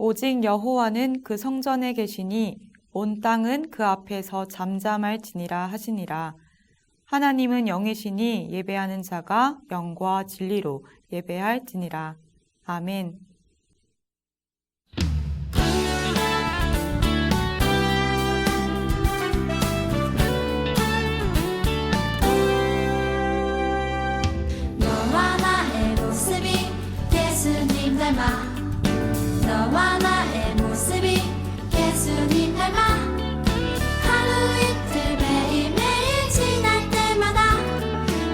오직 여호와는 그 성전에 계시니 온 땅은 그 앞에서 잠잠할지니라 하시니라. 하나님은 영이시니 예배하는 자가 영과 진리로 예배할지니라. 아멘. 너와 나의 모습이 예수님 닮아 너와 나의 모습이 예수님 닮아 하루 이틀 매일매일 지날 때마다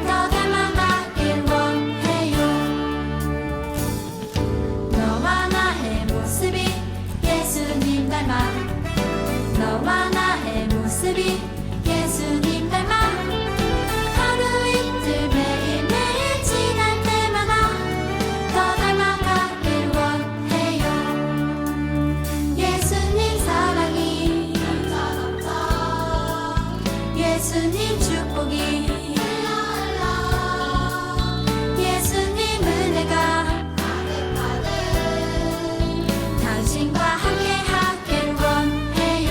더 닮아가길 원해요. 너와 나의 모습이 예수님 닮아 너와 나의 모습이 예수님 닮아 하루 이틀 매일매일 지날 때마다 더 닮아가길 원해요. 예수님 사랑이 예수님 축복이 예수님 은혜가 당신과 함께 하길 원해요.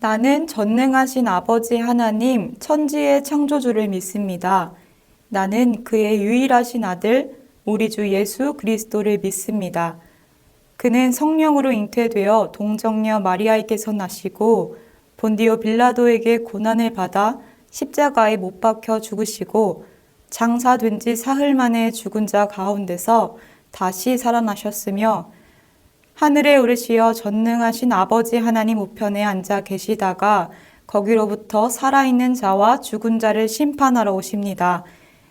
나는 전능하신 아버지 하나님, 천지의 창조주를 믿습니다. 나는 그의 유일하신 아들, 우리 주 예수 그리스도를 믿습니다. 그는 성령으로 잉태되어 동정녀 마리아에게서 나시고 본디오 빌라도에게 고난을 받아 십자가에 못 박혀 죽으시고 장사된 지 사흘 만에 죽은 자 가운데서 다시 살아나셨으며 하늘에 오르시어 전능하신 아버지 하나님 우편에 앉아 계시다가 거기로부터 살아있는 자와 죽은 자를 심판하러 오십니다.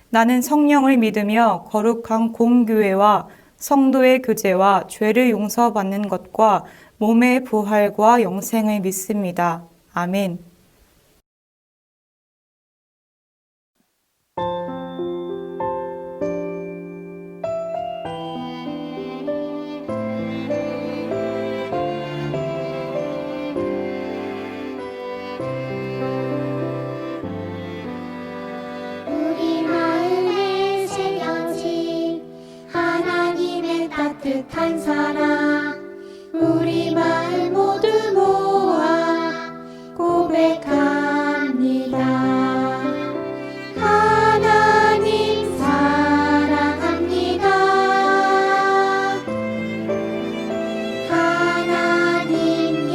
나는 성령을 믿으며 거룩한 공교회와 성도의 교제와 죄를 용서받는 것과 몸의 부활과 영생을 믿습니다. 아멘. 우리 마음에 새겨진 하나님의 따뜻한 사랑 우리 마음 모두 모아 고백합니다. 하나님 사랑합니다. 하나님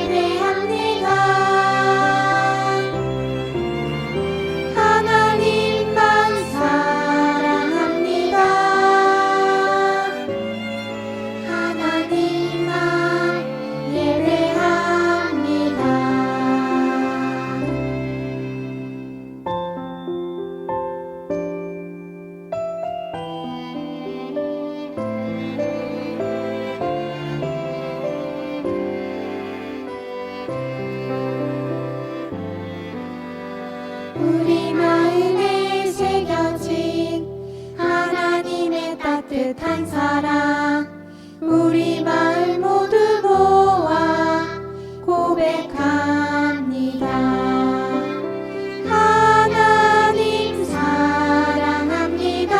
예배합니다. 하나님만 사랑합니다. 하나님만 예배합니다. 우리 마음에 새겨진 하나님의 따뜻한 사랑 우리 마음 모두 모아 고백합니다. 하나님 사랑합니다.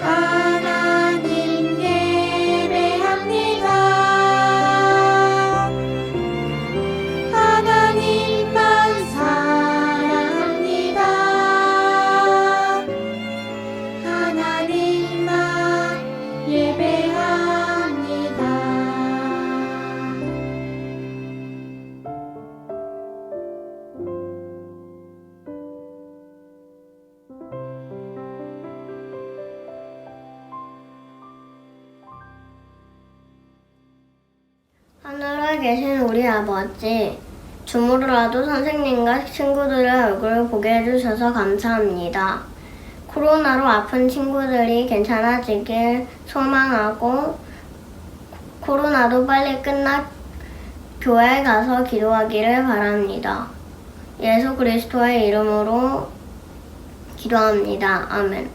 하나님 예배합니다. 하나님만 사랑합니다. 하나님만 예배합니다. 하늘에 계신 우리 아버지, 주무르라도 선생님과 친구들의 얼굴을 보게 해주셔서 감사합니다. 코로나로 아픈 친구들이 괜찮아지길 소망하고 코로나도 빨리 끝나 교회에 가서 기도하기를 바랍니다. 예수 그리스도의 이름으로 기도합니다. 아멘.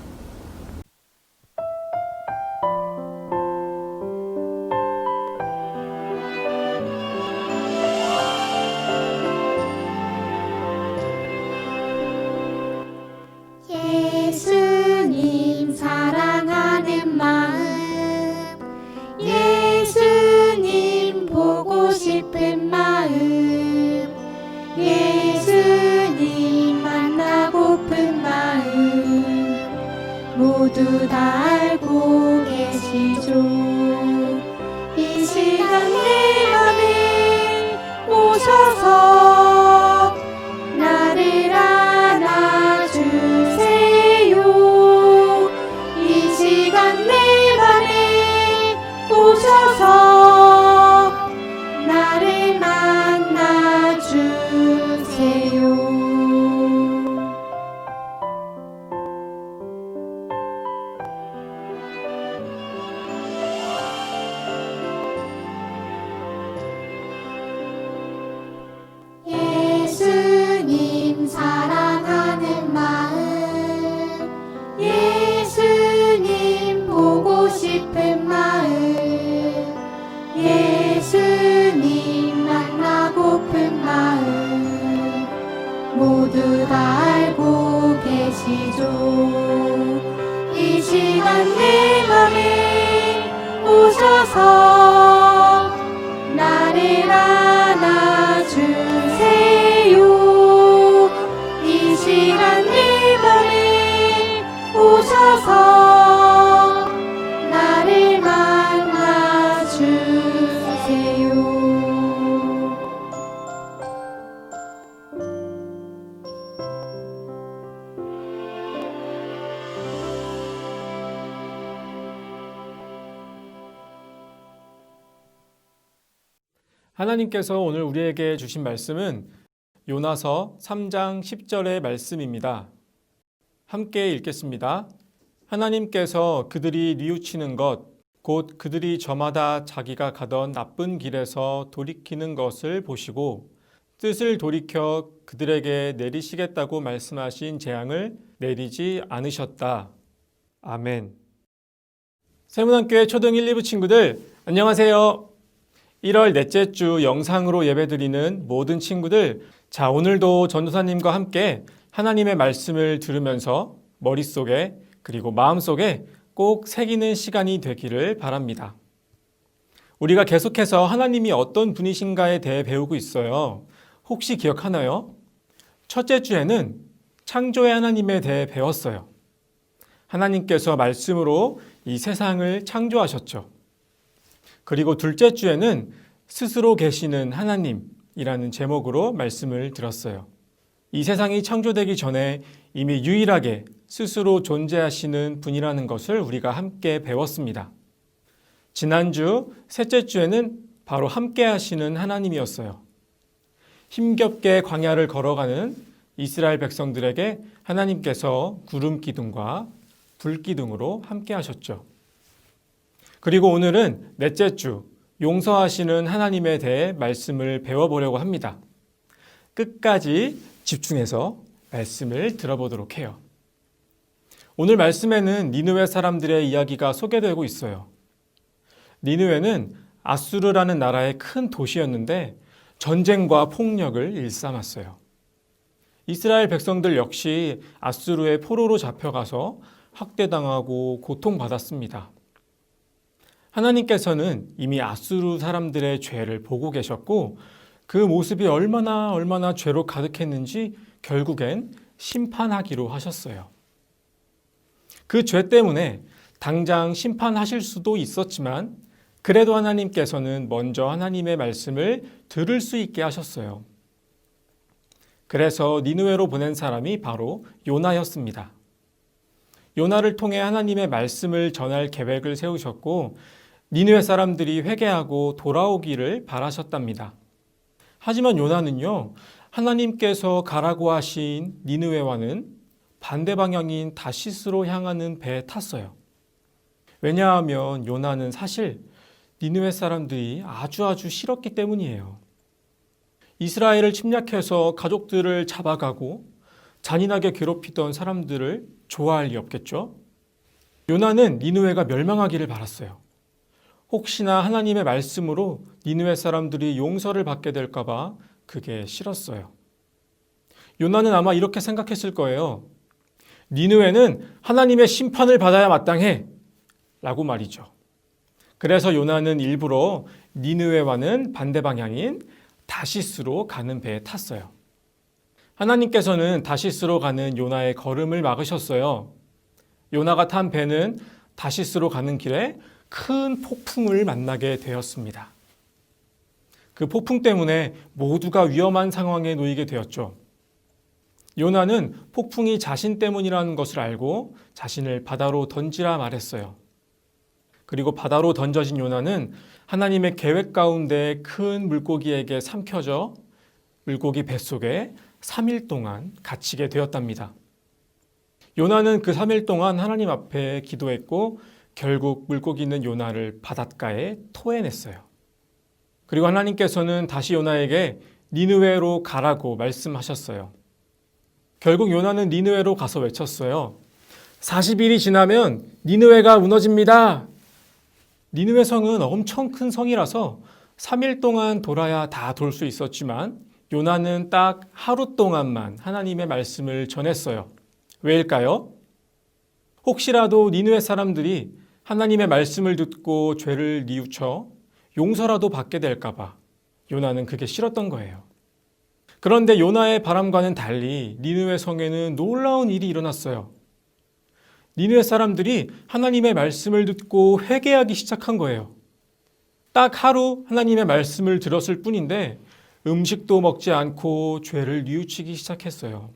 예수님 사랑하는 마음 예수님 보고 싶은 마음 예수님 만나고픈 마음 모두 다 알고 계시죠. 이 시간 내 맘에 오셔서 나를 안아주세요. 이 시간 내 맘에 오셔서 나를 만나주세요. 예수님 사랑하는 마음 예수님 보고 싶은 마음 예수님 만나고픈 마음 모두 다 알고 계시죠. 이 시간 내 맘에 오셔서 주세요. 하나님께서 오늘 우리에게 주신 말씀은 요나서 3장 10절의 말씀입니다. 함께 읽겠습니다. 하나님께서 그들이 뉘우치는 것, 곧 그들이 저마다 자기가 가던 나쁜 길에서 돌이키는 것을 보시고 뜻을 돌이켜 그들에게 내리시겠다고 말씀하신 재앙을 내리지 않으셨다. 아멘. 세문안교회 초등 1, 2부 친구들, 안녕하세요. 1월 넷째 주 영상으로 예배드리는 모든 친구들, 자, 오늘도 전도사님과 함께 하나님의 말씀을 들으면서 머릿속에 그리고 마음속에 꼭 새기는 시간이 되기를 바랍니다. 우리가 계속해서 하나님이 어떤 분이신가에 대해 배우고 있어요. 혹시 기억하나요? 첫째 주에는 창조의 하나님에 대해 배웠어요. 하나님께서 말씀으로 이 세상을 창조하셨죠. 그리고 둘째 주에는 스스로 계시는 하나님이라는 제목으로 말씀을 들었어요. 이 세상이 창조되기 전에 이미 유일하게 스스로 존재하시는 분이라는 것을 우리가 함께 배웠습니다. 지난주 셋째 주에는 바로 함께 하시는 하나님이었어요. 힘겹게 광야를 걸어가는 이스라엘 백성들에게 하나님께서 구름 기둥과 불 기둥으로 함께 하셨죠. 그리고 오늘은 넷째 주, 용서하시는 하나님에 대해 말씀을 배워보려고 합니다. 끝까지 집중해서 말씀을 들어보도록 해요. 오늘 말씀에는 니느웨 사람들의 이야기가 소개되고 있어요. 니느웨는 아수르라는 나라의 큰 도시였는데 전쟁과 폭력을 일삼았어요. 이스라엘 백성들 역시 아수르의 포로로 잡혀가서 학대당하고 고통받았습니다. 하나님께서는 이미 아수르 사람들의 죄를 보고 계셨고 그 모습이 얼마나 죄로 가득했는지 결국엔 심판하기로 하셨어요. 그 죄 때문에 당장 심판하실 수도 있었지만 그래도 하나님께서는 먼저 하나님의 말씀을 들을 수 있게 하셨어요. 그래서 니느웨로 보낸 사람이 바로 요나였습니다. 요나를 통해 하나님의 말씀을 전할 계획을 세우셨고 니느웨 사람들이 회개하고 돌아오기를 바라셨답니다. 하지만 요나는요, 하나님께서 가라고 하신 니느웨와는 반대 방향인 다시스로 향하는 배에 탔어요. 왜냐하면 요나는 사실 니느웨 사람들이 아주 싫었기 때문이에요. 이스라엘을 침략해서 가족들을 잡아가고 잔인하게 괴롭히던 사람들을 좋아할 리 없겠죠? 요나는 니느웨가 멸망하기를 바랐어요. 혹시나 하나님의 말씀으로 니느웨 사람들이 용서를 받게 될까 봐 그게 싫었어요. 요나는 아마 이렇게 생각했을 거예요. 니느웨는 하나님의 심판을 받아야 마땅해 라고 말이죠. 그래서 요나는 일부러 니느웨와는 반대 방향인 다시스로 가는 배에 탔어요. 하나님께서는 다시스로 가는 요나의 걸음을 막으셨어요. 요나가 탄 배는 다시스로 가는 길에 큰 폭풍을 만나게 되었습니다. 그 폭풍 때문에 모두가 위험한 상황에 놓이게 되었죠. 요나는 폭풍이 자신 때문이라는 것을 알고 자신을 바다로 던지라 말했어요. 그리고 바다로 던져진 요나는 하나님의 계획 가운데 큰 물고기에게 삼켜져 물고기 뱃속에 3일 동안 갇히게 되었답니다. 요나는 그 3일 동안 하나님 앞에 기도했고 결국 물고기는 요나를 바닷가에 토해냈어요. 그리고 하나님께서는 다시 요나에게 니느웨로 가라고 말씀하셨어요. 결국 요나는 니느웨로 가서 외쳤어요. 40일이 지나면 니느웨가 무너집니다. 니느웨 성은 엄청 큰 성이라서 3일 동안 돌아야 다 돌 수 있었지만 요나는 딱 하루 동안만 하나님의 말씀을 전했어요. 왜일까요? 혹시라도 니느웨 사람들이 하나님의 말씀을 듣고 죄를 뉘우쳐 용서라도 받게 될까 봐 요나는 그게 싫었던 거예요. 그런데 요나의 바람과는 달리 니느웨 성에는 놀라운 일이 일어났어요. 니느웨 사람들이 하나님의 말씀을 듣고 회개하기 시작한 거예요. 딱 하루 하나님의 말씀을 들었을 뿐인데 음식도 먹지 않고 죄를 뉘우치기 시작했어요.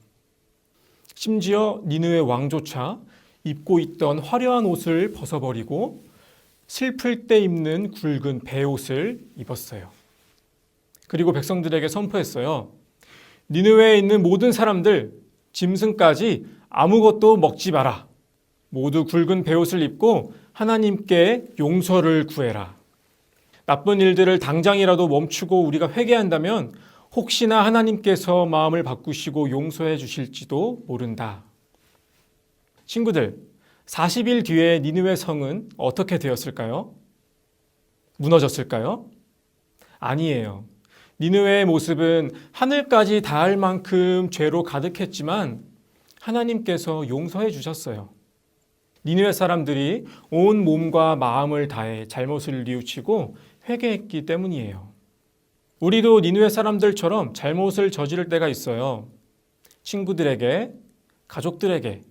심지어 니느웨 왕조차 입고 있던 화려한 옷을 벗어버리고 슬플 때 입는 굵은 베옷을 입었어요. 그리고 백성들에게 선포했어요. 니느웨에 있는 모든 사람들, 짐승까지 아무것도 먹지 마라. 모두 굵은 베옷을 입고 하나님께 용서를 구해라. 나쁜 일들을 당장이라도 멈추고 우리가 회개한다면 혹시나 하나님께서 마음을 바꾸시고 용서해 주실지도 모른다. 친구들, 40일 뒤에 니느웨 성은 어떻게 되었을까요? 무너졌을까요? 아니에요. 니느웨의 모습은 하늘까지 닿을 만큼 죄로 가득했지만 하나님께서 용서해 주셨어요. 니느웨 사람들이 온 몸과 마음을 다해 잘못을 뉘우치고 회개했기 때문이에요. 우리도 니느웨 사람들처럼 잘못을 저지를 때가 있어요. 친구들에게, 가족들에게,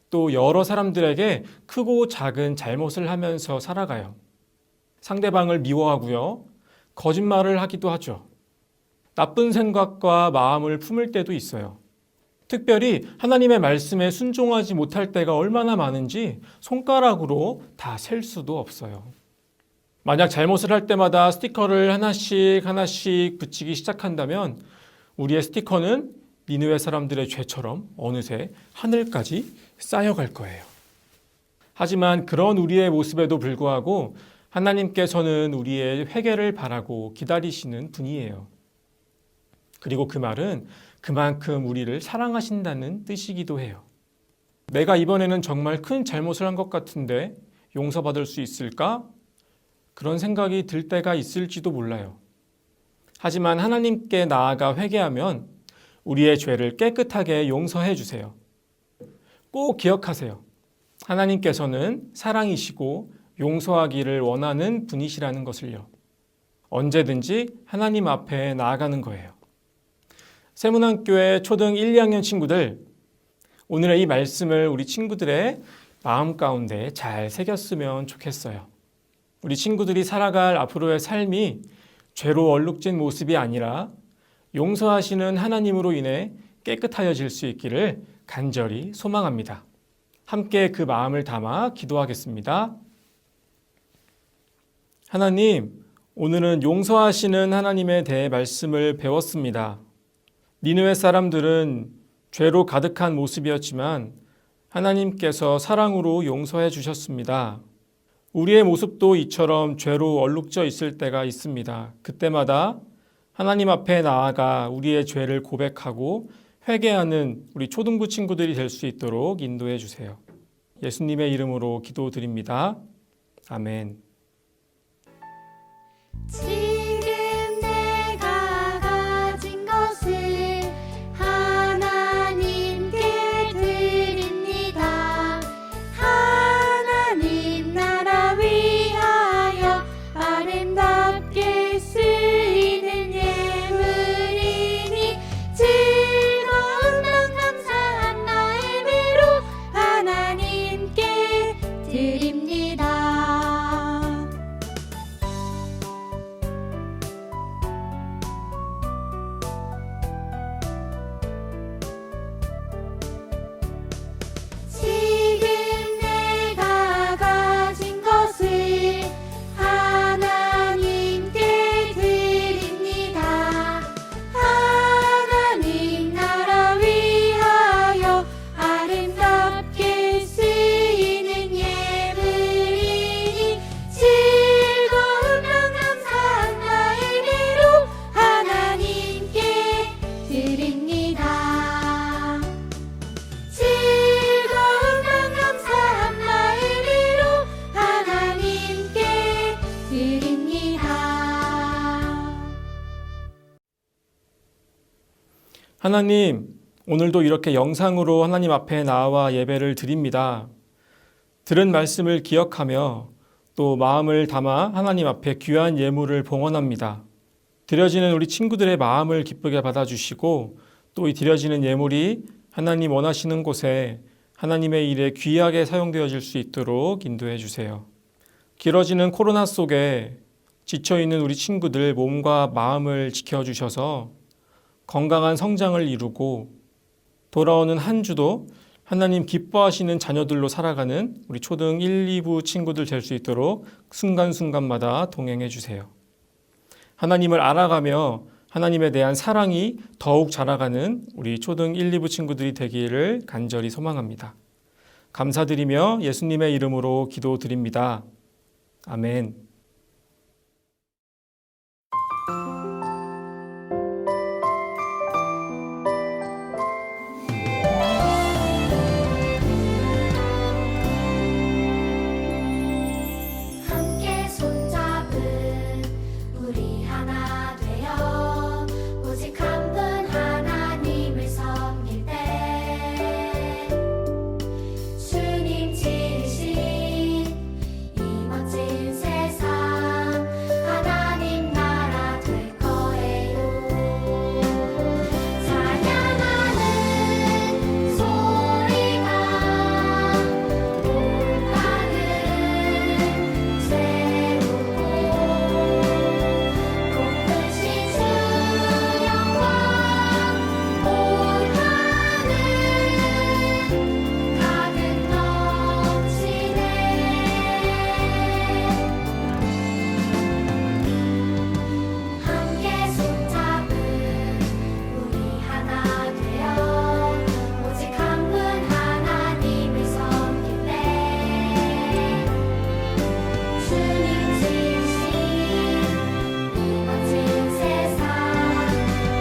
또 여러 사람들에게 크고 작은 잘못을 하면서 살아가요. 상대방을 미워하고요. 거짓말을 하기도 하죠. 나쁜 생각과 마음을 품을 때도 있어요. 특별히 하나님의 말씀에 순종하지 못할 때가 얼마나 많은지 손가락으로 다 셀 수도 없어요. 만약 잘못을 할 때마다 스티커를 하나씩 붙이기 시작한다면 우리의 스티커는 니느웨 사람들의 죄처럼 어느새 하늘까지 쌓여갈 거예요. 하지만 그런 우리의 모습에도 불구하고 하나님께서는 우리의 회개를 바라고 기다리시는 분이에요. 그리고 그 말은 그만큼 우리를 사랑하신다는 뜻이기도 해요. 내가 이번에는 정말 큰 잘못을 한 것 같은데 용서받을 수 있을까? 그런 생각이 들 때가 있을지도 몰라요. 하지만 하나님께 나아가 회개하면 우리의 죄를 깨끗하게 용서해 주세요. 꼭 기억하세요. 하나님께서는 사랑이시고 용서하기를 원하는 분이시라는 것을요. 언제든지 하나님 앞에 나아가는 거예요. 세문안교회 초등 1, 2학년 친구들, 오늘의 이 말씀을 우리 친구들의 마음 가운데 잘 새겼으면 좋겠어요. 우리 친구들이 살아갈 앞으로의 삶이 죄로 얼룩진 모습이 아니라 용서하시는 하나님으로 인해 깨끗하여질 수 있기를 간절히 소망합니다. 함께 그 마음을 담아 기도하겠습니다. 하나님, 오늘은 용서하시는 하나님에 대해 말씀을 배웠습니다. 니느웨 사람들은 죄로 가득한 모습이었지만 하나님께서 사랑으로 용서해 주셨습니다. 우리의 모습도 이처럼 죄로 얼룩져 있을 때가 있습니다. 그때마다 하나님 앞에 나아가 우리의 죄를 고백하고 회개하는 우리 초등부 친구들이 될 수 있도록 인도해 주세요. 예수님의 이름으로 기도드립니다. 아멘. 지금 내가 가진 것을 하나님께 드립니다. 하나님 나라 위하여 아름답게 쓰이는 예물이니 즐거운 맘 감사한 마음으로 하나님께 드립니다. 지금 내가 가진 것을 하나님께 드립니다. 하나님 나라 위하여 아름답게 쓰이는 예물이니 즐거운 맘 감사한 마음으로 하나님께 드립니다. 즐거운 맘 감사한 마음으로 하나님께 드립니다. 하나님, 오늘도 이렇게 영상으로 하나님 앞에 나와 예배를 드립니다. 들은 말씀을 기억하며 또 마음을 담아 하나님 앞에 귀한 예물을 봉헌합니다. 드려지는 우리 친구들의 마음을 기쁘게 받아주시고 또 이 드려지는 예물이 하나님 원하시는 곳에 하나님의 일에 귀하게 사용되어질 수 있도록 인도해 주세요. 길어지는 코로나 속에 지쳐있는 우리 친구들 몸과 마음을 지켜주셔서 건강한 성장을 이루고 돌아오는 한 주도 하나님 기뻐하시는 자녀들로 살아가는 우리 초등 1, 2부 친구들 될 수 있도록 순간순간마다 동행해 주세요. 하나님을 알아가며 하나님에 대한 사랑이 더욱 자라가는 우리 초등 1, 2부 친구들이 되기를 간절히 소망합니다. 감사드리며 예수님의 이름으로 기도드립니다. 아멘. 함께 손잡은 우리 하나 되어 오직 한 분 하나님을 섬길 때 주님 지으신 이 멋진 세상 하나님 나라 될 거예요. 찬양하는 소리가 온 땅을 세우고 높으신 주 영광 온 하늘 가득 넘치네. 함께 손잡은 우리 하나 되어 오직 한 분 하나님을 섬길 때 주님 지으신 이 멋진 세상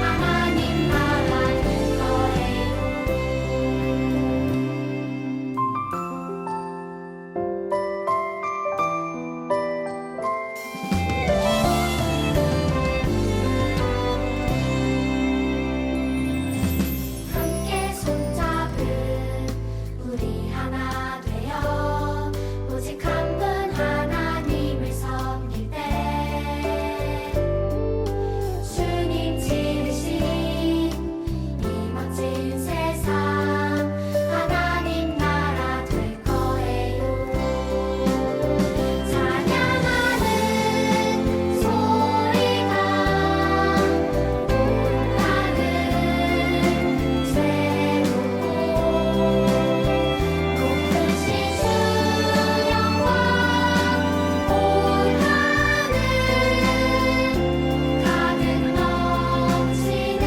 하나님 나라 될 거예요. 함께 손잡은 우리 하나 되어 오직 한 분 하나님을 섬길 때 주님 지으신 이 멋진 세상 하나님 나라 될 거예요. 찬양하는 소리가 온 땅을 세우고 높으신 주 영광 온 하늘 가득 넘치네.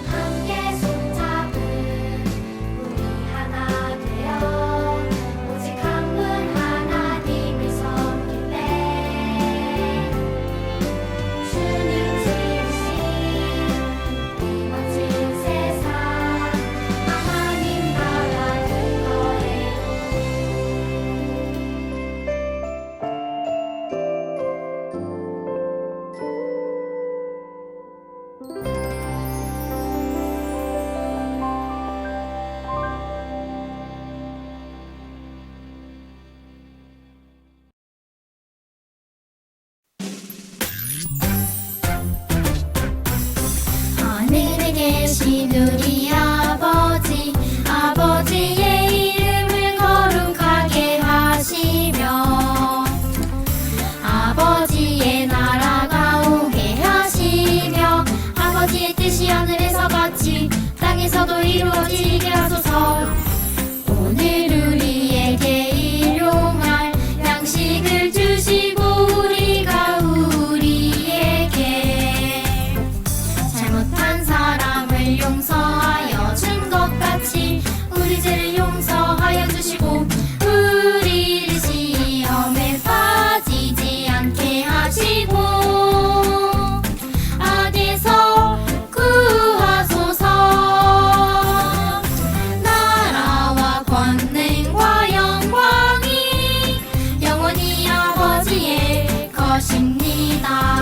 함께 손잡은 우리 하나 되어 오직 한 분 하나님을 섬길 때 주님 지으신 이 멋진 세상 하나님 나라 될 거예요. 하늘에 계신 우리 아버지 아버지의 이름을 거룩하게 하시며 아버지의 나라가 오게 하시며 아버지의 뜻이 하늘에서 같이 땅에서도 이루어지게 하소서. 오늘 우리에게 일용할 양식을 주시고 우리가 우리에게 잘못한 사람을 용서하여 준 것 같이 우리 죄를 용서하여 주시고 우리를 시험에 빠지지 않게 하시고 악에서 구하소서. 나라와 권능과 영광이 영원히 아버지의 것입니다.